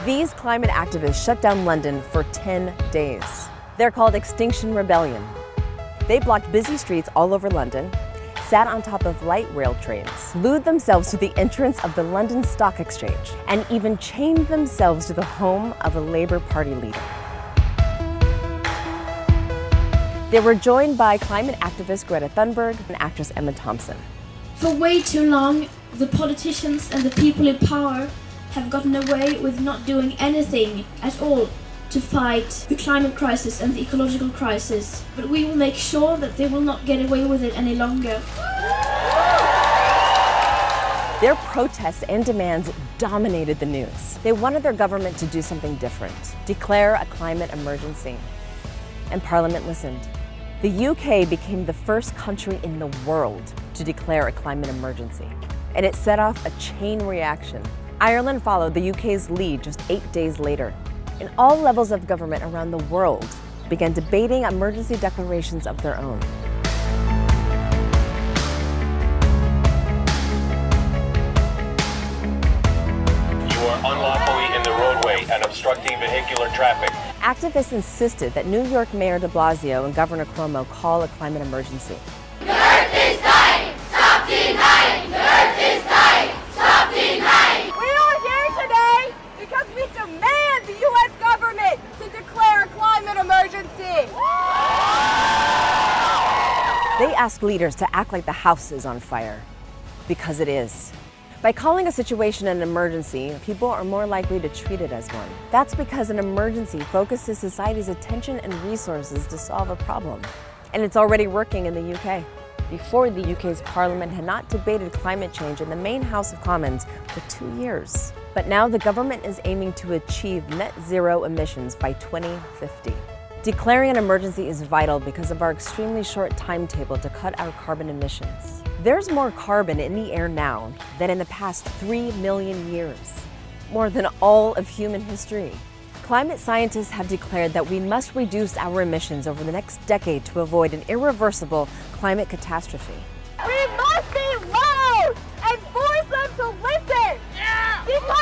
These climate activists shut down London for 10 days. They're called Extinction Rebellion. They blocked busy streets all over London, sat on top of light rail trains, glued themselves to the entrance of the London Stock Exchange, and even chained themselves to the home of a Labour Party leader. They were joined by climate activist Greta Thunberg and actress Emma Thompson. For way too long, the politicians and the people in power have gotten away with not doing anything at all to fight the climate crisis and the ecological crisis. But we will make sure that they will not get away with it any longer. Their protests and demands dominated the news. They wanted their government to do something different, declare a climate emergency. And Parliament listened. The UK became the first country in the world to declare a climate emergency, and it set off a chain reaction. Ireland followed the UK's lead just 8 days later, and all levels of government around the world began debating emergency declarations of their own. You are unlawfully in the roadway and obstructing vehicular traffic. Activists insisted that New York Mayor de Blasio and Governor Cuomo call a climate emergency. The Earth is dying! Stop denying! The Earth is dying! Stop denying! We are here today because we demand the U.S. government to declare a climate emergency. They ask leaders to act like the house is on fire, because it is. By calling a situation an emergency, people are more likely to treat it as one. That's because an emergency focuses society's attention and resources to solve a problem. And it's already working in the UK. Before, the UK's Parliament had not debated climate change in the main House of Commons for 2 years. But now the government is aiming to achieve net zero emissions by 2050. Declaring an emergency is vital because of our extremely short timetable to cut our carbon emissions. There's more carbon in the air now than in the past 3 million years, more than all of human history. Climate scientists have declared that we must reduce our emissions over the next decade to avoid an irreversible climate catastrophe. We must be loud and force them to listen. Yeah! Because